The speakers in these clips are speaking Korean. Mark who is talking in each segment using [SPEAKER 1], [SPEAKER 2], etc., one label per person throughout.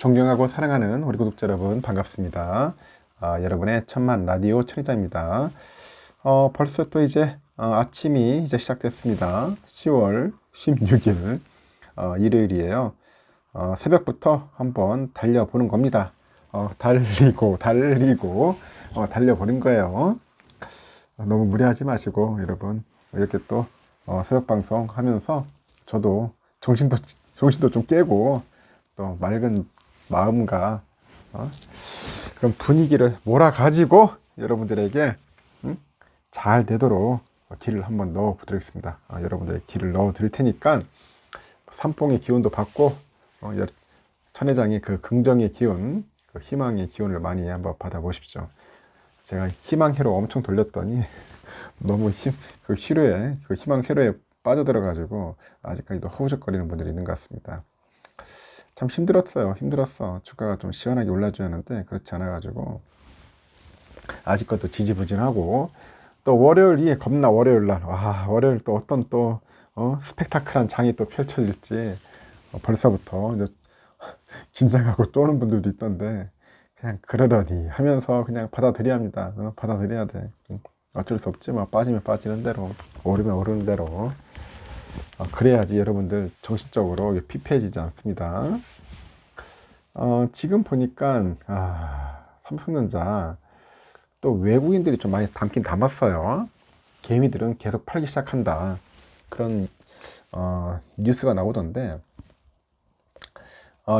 [SPEAKER 1] 존경하고 사랑하는 우리 구독자 여러분 반갑습니다. 여러분의 천만 라디오 천의자입니다. 벌써 또 이제 아침이 이제 시작됐습니다. 10월 16일 일요일이에요. 새벽부터 한번 달려보는 겁니다. 달리고 달려보는 거예요. 너무 무리하지 마시고 여러분 이렇게 또 새벽 방송 하면서 저도 정신도 좀 깨고 또 맑은 마음과 그런 분위기를 몰아가지고 여러분들에게 잘 되도록 길을 한번 넣어 보도록하겠습니다. 여러분들의 길을 넣어 드릴 테니까 삼봉의 기운도 받고 천회장의 그 긍정의 기운, 그 희망의 기운을 많이 한번 받아 보십시오. 제가 희망회로 엄청 돌렸더니 너무 그 희망 회로에 빠져들어 가지고 아직까지도 허우적거리는 분들이 있는 것 같습니다. 참 힘들었어. 주가가 좀 시원하게 올라줘야 하는데 그렇지 않아 가지고 아직까지도 지지부진하고, 또 월요일이 겁나. 월요일날 월요일 또 어떤 또 스펙타클한 장이 또 펼쳐질지 벌써부터 이제 긴장하고 쪼는 분들도 있던데, 그냥 그러려니 하면서 그냥 받아들여야 합니다. 받아들여야 돼. 어쩔 수 없지 뭐. 빠지면 빠지는 대로, 오르면 오르는 대로 그래야지 여러분들 정신적으로 피폐해지지 않습니다. 지금 보니까 삼성전자 또 외국인들이 좀 많이 담긴 담았어요. 개미들은 계속 팔기 시작한다, 그런 뉴스가 나오던데,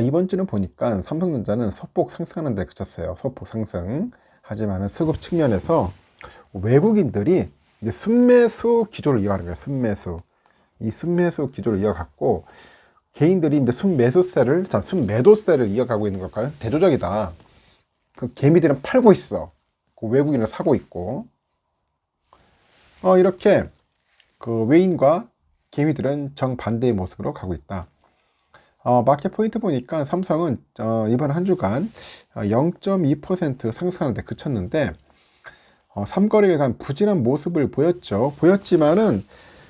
[SPEAKER 1] 이번 주는 보니까 삼성전자는 소폭 상승하는 데 그쳤어요. 소폭 상승. 하지만 수급 측면에서 외국인들이 이제 순매수 기조를 이어가는 거예요. 이 순매수 기조를 이어갔고, 개인들이 이제 순매도세를 이어가고 있는 걸까요? 대조적이다. 그 개미들은 팔고 있어. 그 외국인은 사고 있고. 이렇게 그 외인과 개미들은 정반대의 모습으로 가고 있다. 마켓 포인트 보니까 삼성은 이번 한 주간 0.2% 상승하는 데 그쳤는데, 3거래일간 부진한 모습을 보였지만은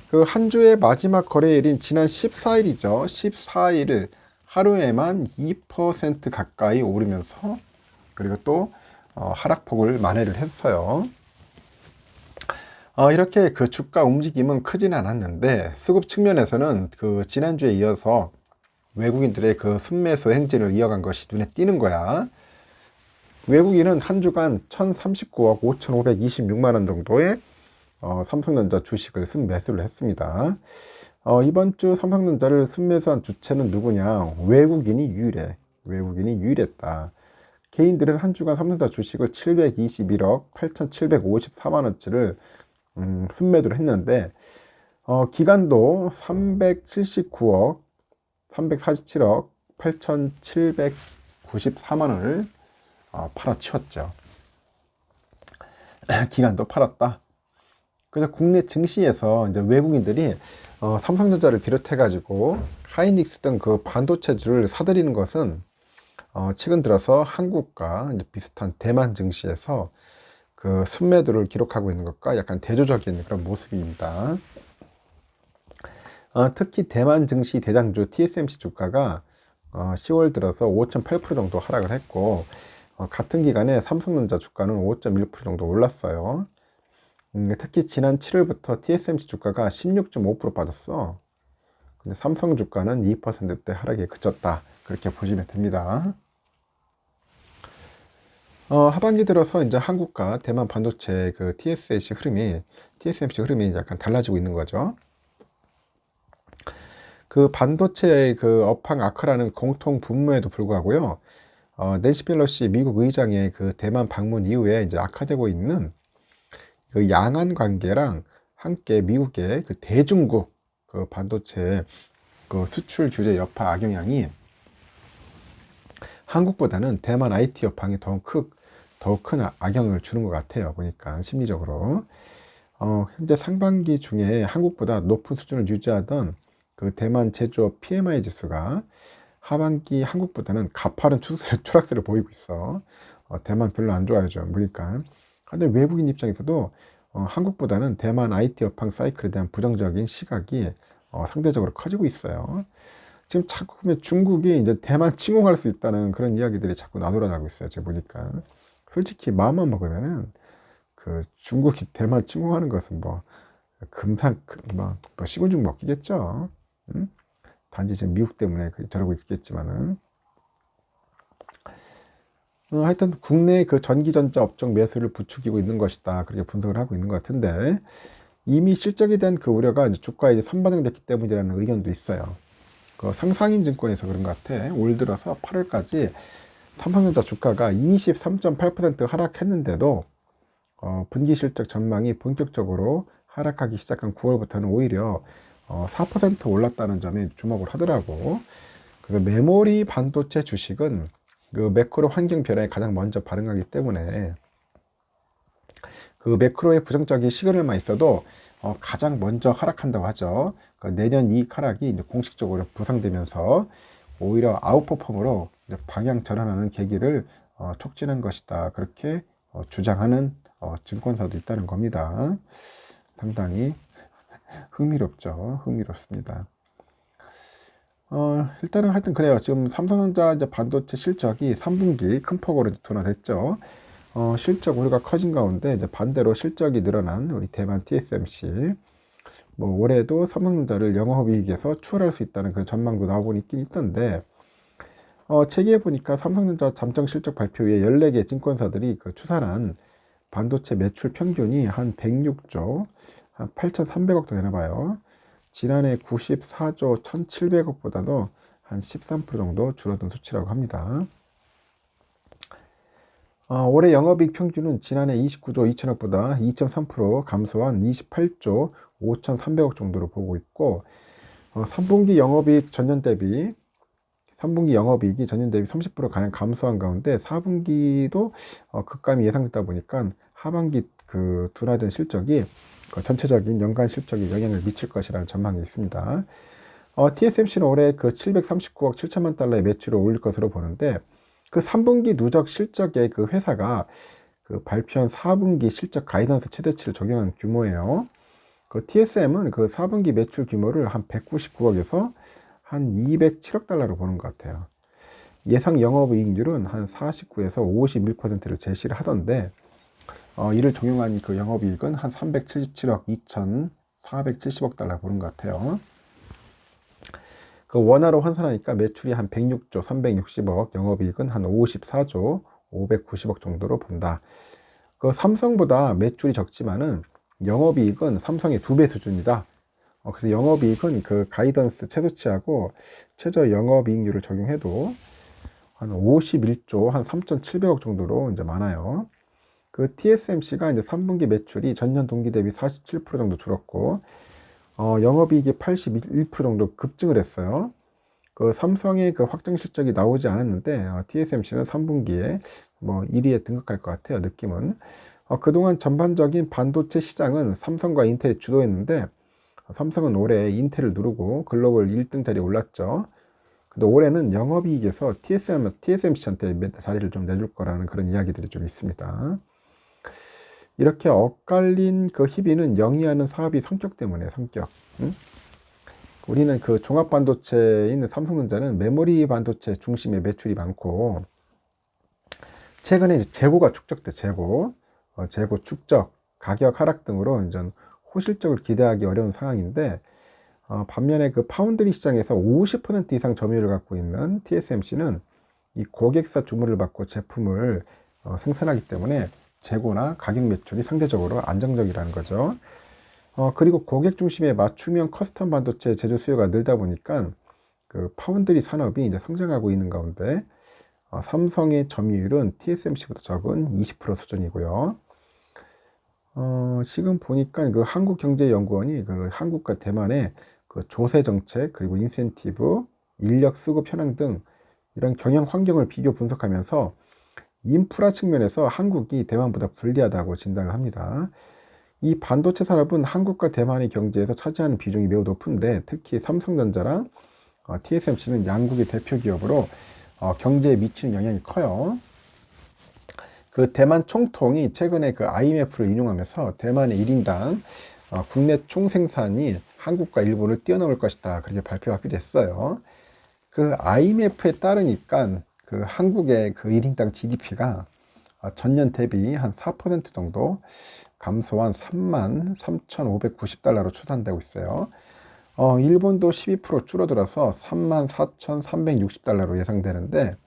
[SPEAKER 1] 그 한 주의 마지막 거래일인 지난 14일이죠. 14일 하루에만 2% 가까이 오르면서, 그리고 또 하락폭을 만회를 했어요. 이렇게 그 주가 움직임은 크지는 않았는데, 수급 측면에서는 그 지난주에 이어서 외국인들의 그 순매수 행진을 이어간 것이 눈에 띄는 거야. 외국인은 한 주간 1039억 5526만 원 정도의 삼성전자 주식을 순매수를 했습니다. 이번 주 삼성전자를 순매수한 주체는 누구냐? 외국인이 유일했다. 개인들은 한 주간 삼성전자 주식을 721억 8754만 원치를 순매도를 했는데, 기간도 379억 347억 8794만 원을 팔아치웠죠. 기간도 팔았다. 그래서 국내 증시에서 이제 외국인들이 삼성전자를 비롯해 가지고 하이닉스 등 그 반도체주를 사들이는 것은 최근 들어서 한국과 이제 비슷한 대만 증시에서 그 순매도를 기록하고 있는 것과 약간 대조적인 그런 모습입니다. 특히 대만 증시 대장주 TSMC 주가가 10월 들어서 5.8% 정도 하락을 했고, 같은 기간에 삼성전자 주가는 5.1% 정도 올랐어요. 특히 지난 7월부터 TSMC 주가가 16.5% 빠졌어. 근데 삼성 주가는 2%대 하락에 그쳤다, 그렇게 보시면 됩니다. 하반기 들어서 이제 한국과 대만 반도체 그 TSMC 흐름이 약간 달라지고 있는 거죠. 그 반도체의 그 업황 악화라는 공통 분모에도 불구하고요, 낸시 펠로시 미국 의장의 그 대만 방문 이후에 이제 악화되고 있는 그 양안 관계랑 함께 미국의 그 대중국 그 반도체 그 수출 규제 여파 악영향이 한국보다는 대만 IT 여파에 더 큰 악영을 주는 것 같아요. 보니까 심리적으로. 현재 상반기 중에 한국보다 높은 수준을 유지하던 그 대만 제조업 PMI 지수가 하반기 한국보다는 가파른 추락세를 보이고 있어. 대만 별로 안 좋아하죠. 그러니까. 근데 외국인 입장에서도 한국보다는 대만 IT 업황 사이클에 대한 부정적인 시각이 상대적으로 커지고 있어요. 지금 자꾸 보면 중국이 이제 대만 침공할 수 있다는 그런 이야기들이 자꾸 나돌아다니고 있어요. 제가 보니까. 솔직히 마음만 먹으면은 그 중국이 대만 침공하는 것은 뭐 뭐 시군죽 먹기겠죠. 응? 단지 지금 미국 때문에 저러고 있겠지만은. 하여튼 국내 그 전기전자 업종 매수를 부추기고 있는 것이다. 그렇게 분석을 하고 있는 것 같은데, 이미 실적에 대한 그 우려가 이제 주가에 이제 선반영됐기 때문이라는 의견도 있어요. 그 상상인증권에서 그런 것 같아. 올 들어서 8월까지 삼성전자 주가가 23.8% 하락했는데도 분기 실적 전망이 본격적으로 하락하기 시작한 9월부터는 오히려 4% 올랐다는 점에 주목을 하더라고. 그래서 메모리 반도체 주식은 그 매크로 환경 변화에 가장 먼저 반응하기 때문에 그 매크로의 부정적인 시그널만 있어도 가장 먼저 하락한다고 하죠. 그러니까 내년 이익 하락이 이제 공식적으로 부상되면서 오히려 아웃퍼폼으로 이제 방향 전환하는 계기를 촉진한 것이다. 그렇게 주장하는 증권사도 있다는 겁니다. 상당히 흥미롭죠. 흥미롭습니다. 일단은 하여튼 그래요. 지금 삼성전자 이제 반도체 실적이 3분기 큰 폭으로 둔화됐죠. 실적 우려가 커진 가운데 이제 반대로 실적이 늘어난 우리 대만 TSMC, 뭐 올해도 삼성전자를 영업이익에서 추월할 수 있다는 그런 전망도 나오고 있긴 있던데, 책에 보니까 삼성전자 잠정 실적 발표 후에 14개 증권사들이 그 추산한 반도체 매출 평균이 한 106조, 한 8,300억 도 되나 봐요. 지난해 94조 1,700억보다도 한 13% 정도 줄어든 수치라고 합니다. 올해 영업이익 평균은 지난해 29조 2천억보다 2.3% 감소한 28조 5,300억 정도로 보고 있고, 3분기 영업이익 전년 대비 3분기 영업이익이 전년 대비 30% 가량 감소한 가운데 4분기도 급감이 예상됐다 보니까 하반기 그 둔화된 실적이 그 전체적인 연간 실적에 영향을 미칠 것이라는 전망이 있습니다. TSMC는 올해 그 739억 7천만 달러의 매출을 올릴 것으로 보는데, 그 3분기 누적 실적에 그 회사가 그 발표한 4분기 실적 가이던스 최대치를 적용한 규모예요. 그 TSM은 그 4분기 매출 규모를 한 199억에서 한 207억 달러로 보는 것 같아요. 예상 영업이익률은 한 49에서 51%를 제시를 하던데, 이를 적용한 그 영업이익은 한 377억 2,470억 달러 보는 것 같아요. 그 원화로 환산하니까 매출이 한 106조 360억, 영업이익은 한 54조 590억 정도로 본다. 그 삼성보다 매출이 적지만은 영업이익은 삼성의 2배 수준이다. 그래서 영업이익은 그 가이던스 최소치하고 최저 영업이익률을 적용해도 한 51조 한 3,700억 정도로 이제 많아요. 그 TSMC가 이제 3분기 매출이 전년 동기 대비 47% 정도 줄었고, 영업이익이 81% 정도 급증을 했어요. 그 삼성의 그 확정 실적이 나오지 않았는데, TSMC는 3분기에 뭐 1위에 등극할 것 같아요, 느낌은. 그동안 전반적인 반도체 시장은 삼성과 인텔이 주도했는데, 삼성은 올해 인텔을 누르고 글로벌 1등 자리에 올랐죠. 근데 올해는 영업이익에서 TSMC한테 자리를 좀 내줄 거라는 그런 이야기들이 좀 있습니다. 이렇게 엇갈린 그 희비는 영위하는 사업이 성격 때문에 성격. 응? 우리는 그 종합 반도체에 있는 삼성전자는 메모리 반도체 중심의 매출이 많고, 최근에 재고가 축적돼. 재고 축적, 가격 하락 등으로 이제 호실적을 기대하기 어려운 상황인데, 반면에 그 파운드리 시장에서 50% 이상 점유율을 갖고 있는 TSMC는 이 고객사 주문을 받고 제품을 생산하기 때문에 재고나 가격 매출이 상대적으로 안정적이라는 거죠. 그리고 고객 중심의 맞춤형 커스텀 반도체 제조 수요가 늘다 보니까 그 파운드리 산업이 이제 성장하고 있는 가운데, 삼성의 점유율은 TSMC보다 적은 20% 수준이고요. 지금 보니까 그 한국경제연구원이 그 한국과 대만의 그 조세 정책, 그리고 인센티브, 인력 수급 현황 등 이런 경영 환경을 비교 분석하면서 인프라 측면에서 한국이 대만보다 불리하다고 진단을 합니다. 이 반도체 산업은 한국과 대만의 경제에서 차지하는 비중이 매우 높은데, 특히 삼성전자랑 TSMC는 양국의 대표 기업으로 경제에 미치는 영향이 커요. 그 대만 총통이 최근에 그 IMF를 인용하면서 대만의 1인당 국내 총생산이 한국과 일본을 뛰어넘을 것이다, 그렇게 발표하기도 했어요. 그 IMF에 따르니까 그 한국의 그 1인당 GDP가 전년 대비 한 4% 정도 감소한 33,590달러로 추산되고 있어요. 일본도 12% 줄어들어서 34,360달러로 예상되는데,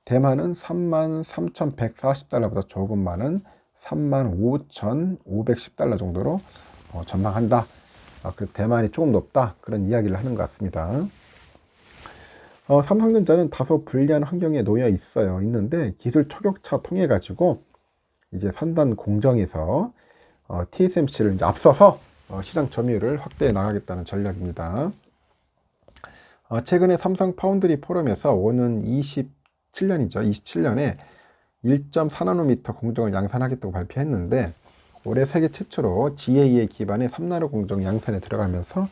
[SPEAKER 1] 대만은 33,140달러보다 조금 많은 35,510달러 정도로 전망한다. 그 대만이 조금 높다, 그런 이야기를 하는 것 같습니다. 삼성전자는 다소 불리한 환경에 놓여 있는데 기술 초격차 통해 가지고 이제 선단 공정에서 TSMC를 이제 앞서서 시장 점유율을 확대해 나가겠다는 전략입니다. 최근에 삼성 파운드리 포럼에서 오는 27년이죠. 27년에 1.4나노미터 공정을 양산하겠다고 발표했는데, 올해 세계 최초로 GAA 기반의 3나노 공정 양산에 들어가면서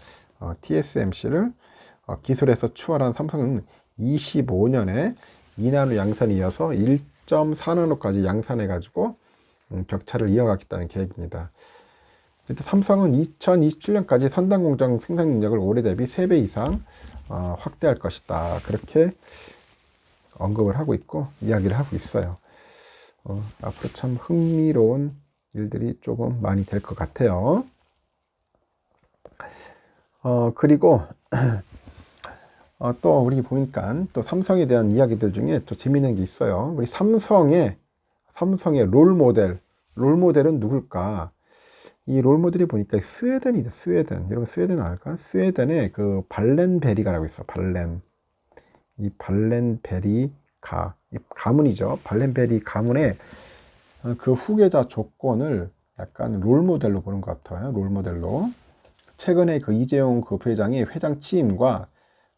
[SPEAKER 1] TSMC를 기술에서 추월한 삼성은 25년에 2나노 양산에 이어서 1.4나노까지 양산해 가지고 격차를 이어가겠다는 계획입니다. 삼성은 2027년까지 선단 공정 생산 능력을 올해 대비 3배 이상 확대할 것이다, 그렇게 언급을 하고 있고 이야기를 하고 있어요. 앞으로 참 흥미로운 일들이 조금 많이 될 것 같아요. 그리고 또 우리 보니까 또 삼성에 대한 이야기들 중에 또 재미있는 게 있어요. 우리 삼성의 롤모델은 누굴까? 이 롤모델이 보니까 스웨덴이죠. 스웨덴. 여러분 스웨덴 알까? 스웨덴에 그 발렌베리가라고 있어. 이 발렌베리가, 이 가문이죠. 발렌베리 가문의 그 후계자 조건을 약간 롤모델로 보는 것 같아요. 롤모델로. 최근에 그 이재용 그 부회장의 회장 취임과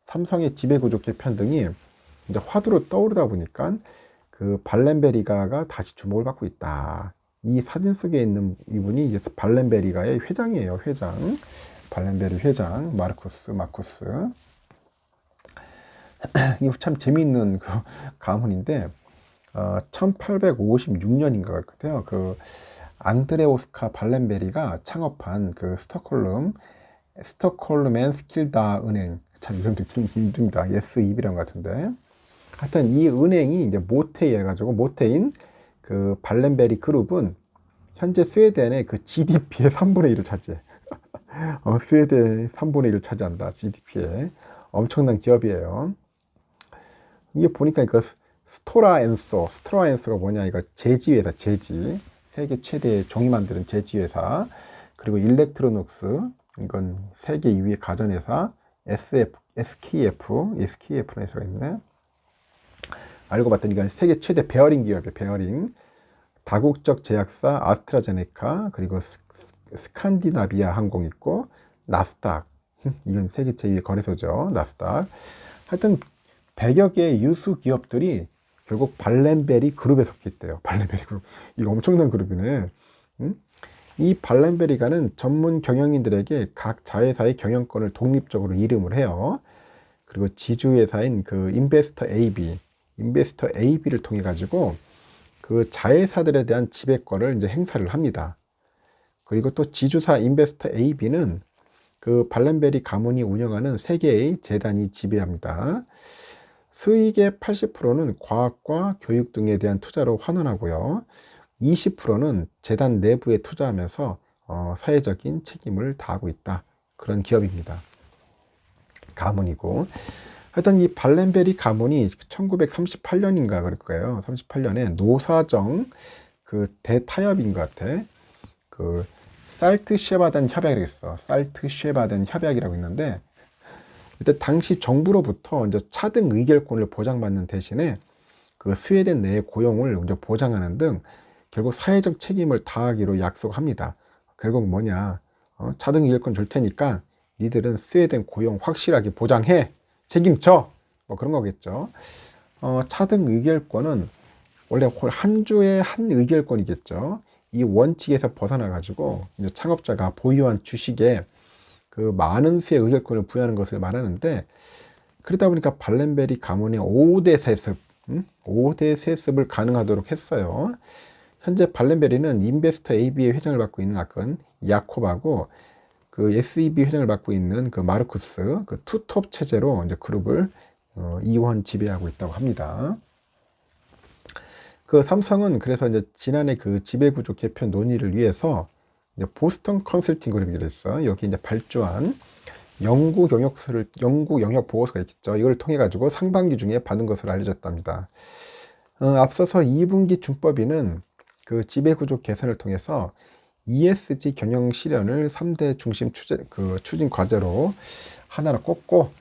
[SPEAKER 1] 삼성의 지배구조 개편 등이 이제 화두로 떠오르다 보니까 그 발렌베리가가 다시 주목을 받고 있다. 이 사진 속에 있는 이분이 이제 발렌베리가의 회장이에요. 회장. 발렌베리 회장 마쿠스. 이거 참 재미있는 그 가문인데, 1856년인가 같아요. 그 앙드레 오스카 발렌베리가 창업한 그 스톡홀름 앤 스킬다 은행, 참 이름도 힘듭니다. SEB라는 것 같은데, 하여튼 이 은행이 이제 모태인 그 발렌베리 그룹은 현재 스웨덴의 그 GDP의 3분의 1을 차지해. 스웨덴의 3분의 1을 차지한다. GDP에. 엄청난 기업이에요. 이게 보니까 그 스토라엔소가 뭐냐, 이거 제지회사, 세계 최대 종이 만드는 제지회사. 그리고 일렉트로닉스, 이건 세계 2위 가전회사. SKF라는 회사가 있네. 알고 봤더니 이건 세계 최대 베어링 기업이에요. 베어링. 다국적 제약사 아스트라제네카, 그리고 스칸디나비아 항공 있고, 나스닥. 이건 세계 제2위 거래소죠. 나스닥. 하여튼 100여 개의 유수 기업들이 결국 발렌베리 그룹에 속해 있대요. 발렌베리 그룹. 이거 엄청난 그룹이네. 이 발렌베리가는 전문 경영인들에게 각 자회사의 경영권을 독립적으로 이름을 해요. 그리고 지주회사인 그 인베스터 AB를 통해 가지고 그 자회사들에 대한 지배권을 이제 행사를 합니다. 그리고 또 지주사 인베스터 AB는 그 발렌베리 가문이 운영하는 세 개의 재단이 지배합니다. 수익의 80%는 과학과 교육 등에 대한 투자로 환원하고요. 20%는 재단 내부에 투자하면서 사회적인 책임을 다하고 있다. 그런 기업입니다. 가문이고. 하여튼 이 발렌베리 가문이 1938년인가 그럴 거예요. 38년에 노사정 그 대타협인 것 같아. 그 살트쉐바덴 협약이라고 있어. 살트쉐바덴 협약이라고 있는데, 그때 당시 정부로부터 이제 차등 의결권을 보장받는 대신에 그 스웨덴 내의 고용을 이제 보장하는 등 결국 사회적 책임을 다하기로 약속합니다. 결국 뭐냐, 차등 의결권 줄 테니까 니들은 스웨덴 고용 확실하게 보장해, 책임져, 뭐 그런 거겠죠. 차등 의결권은 원래 한 주에 한 의결권이겠죠. 이 원칙에서 벗어나 가지고 이제 창업자가 보유한 주식에 그 많은 수의 의결권을 부여하는 것을 말하는데, 그러다 보니까 발렌베리 가문의 5대 세습을 가능하도록 했어요. 현재 발렌베리는 인베스터 AB의 회장을 맡고 있는 아건 야콥하고 그 SEB 회장을 맡고 있는 그 마르쿠스, 그 투톱 체제로 이제 그룹을 이원 지배하고 있다고 합니다. 그 삼성은 그래서 이제 지난해 그 지배구조 개편 논의를 위해서 이제 보스턴 컨설팅 그룹이라고 있어. 여기 이제 발주한 연구 영역 보고서가 있겠죠. 이걸 통해 가지고 상반기 중에 받은 것으로 알려졌답니다. 앞서서 2분기 준법위는 그 지배구조 개선을 통해서 ESG 경영 실현을 3대 중심 추진 과제로 하나로 꼽고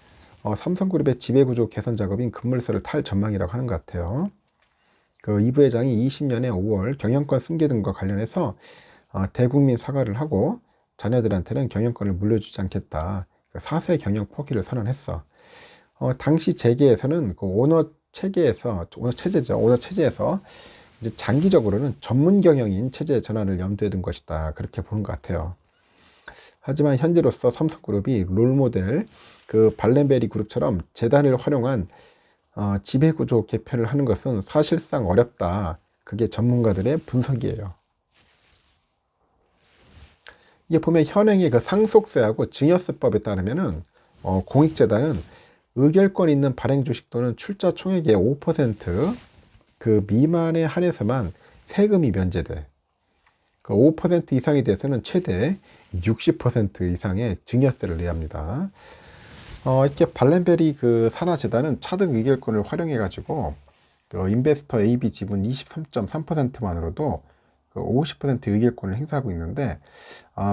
[SPEAKER 1] 삼성그룹의 지배구조 개선 작업인 급물살을 탈 전망이라고 하는 것 같아요. 그 이 부회장이 20년에 5월 경영권 승계 등과 관련해서 대국민 사과를 하고 자녀들한테는 경영권을 물려주지 않겠다. 4세 경영 포기를 선언했어. 당시 재계에서는 그 오너 체제에서 이제 장기적으로는 전문 경영인 체제 전환을 염두에 둔 것이다. 그렇게 보는 것 같아요. 하지만 현재로서 삼성그룹이 롤모델 그 발렌베리 그룹처럼 재단을 활용한 지배구조 개편을 하는 것은 사실상 어렵다. 그게 전문가들의 분석이에요. 이게 보면 현행의 그 상속세하고 증여세법에 따르면은 공익재단은 의결권 있는 발행 주식 또는 출자 총액의 5% 그 미만에 한해서만 세금이 면제돼. 그 5% 이상에 대해서는 최대 60% 이상의 증여세를 내야 합니다. 이렇게 발렌베리 그 산하재단은 차등 의결권을 활용해 가지고 그 인베스터 AB 지분 23.3%만으로도 그 50% 의결권을 행사하고 있는데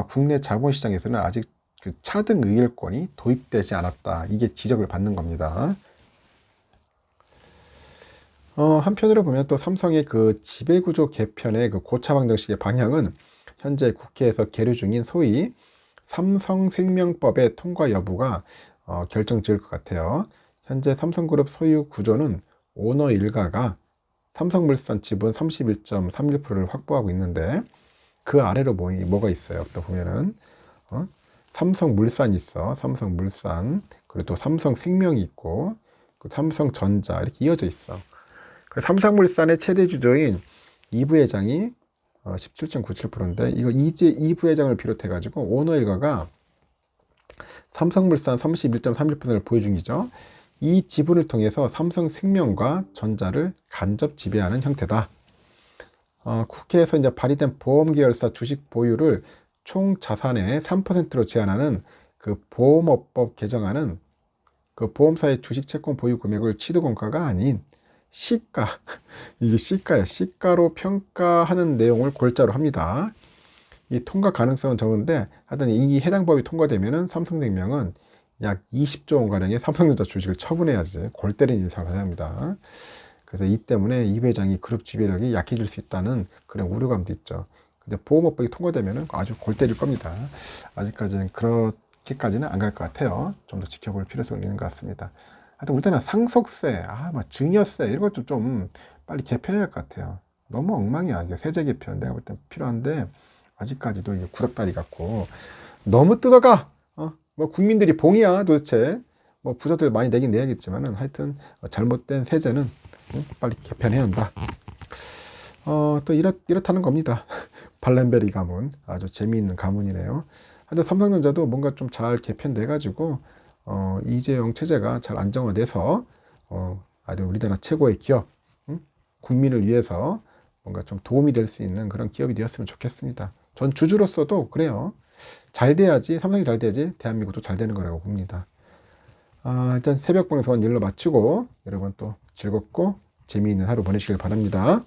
[SPEAKER 1] 국내 자본시장에서는 아직 그 차등 의결권이 도입되지 않았다. 이게 지적을 받는 겁니다. 한편으로 보면 또 삼성의 그 지배구조 개편의 그 고차 방정식의 방향은 현재 국회에서 계류 중인 소위 삼성생명법의 통과 여부가 결정 지을 것 같아요. 현재 삼성그룹 소유 구조는 오너 일가가 삼성물산 지분 31.31%를 확보하고 있는데 그 아래로 뭐가 있어요? 또 보면은 삼성물산이 있어. 삼성물산 그리고 또 삼성생명이 있고 삼성전자 이렇게 이어져 있어. 그 삼성물산의 최대 주주인 이 부회장이 17.97%인데 이거 이 부회장을 비롯해 가지고 오너 일가가 삼성물산 31.31%를 보유 중이죠. 이 지분을 통해서 삼성생명과 전자를 간접 지배하는 형태다. 국회에서 이제 발의된 보험계열사 주식 보유를 총 자산의 3%로 제한하는 그 보험업법 개정안은 그 보험사의 주식 채권 보유 금액을 취득원가가 아닌 시가, 이게 시가야. 시가로 평가하는 내용을 골자로 합니다. 이 통과 가능성은 적은데 하여튼 이 해당 법이 통과되면은 삼성생명은 약 20조 원가량의 삼성전자 주식을 처분해야지 골 때리는 인사를 해야 합니다. 그래서 이 때문에 이 회장이 그룹 지배력이 약해질 수 있다는 그런 우려감도 있죠. 근데 보험업법이 통과되면은 아주 골 때릴 겁니다. 아직까지는 그렇게까지는 안 갈 것 같아요. 좀 더 지켜볼 필요성이 있는 것 같습니다. 하여튼 우리나라 상속세, 뭐 증여세 이런 것도 좀 빨리 개편해야 할 것 같아요. 너무 엉망이야. 이게 세제 개편 내가 볼 때 필요한데 아직까지도 이게 구닥다리 같고 너무 뜯어가. 뭐 국민들이 봉이야 도대체. 뭐 부자들 많이 내긴 내야겠지만은 하여튼 잘못된 세제는 빨리 개편해야 한다. 또 이렇다는 겁니다. 발렌베리 가문 아주 재미있는 가문이네요. 하여튼 삼성전자도 뭔가 좀 잘 개편돼 가지고 이재용 체제가 잘 안정화돼서 아주 우리나라 최고의 기업, 국민을 위해서 뭔가 좀 도움이 될 수 있는 그런 기업이 되었으면 좋겠습니다. 전 주주로서도 그래요. 잘 돼야지, 삼성이 잘 돼야지 대한민국도 잘 되는 거라고 봅니다. 일단 새벽 방송은 일로 마치고 여러분 또 즐겁고 재미있는 하루 보내시길 바랍니다.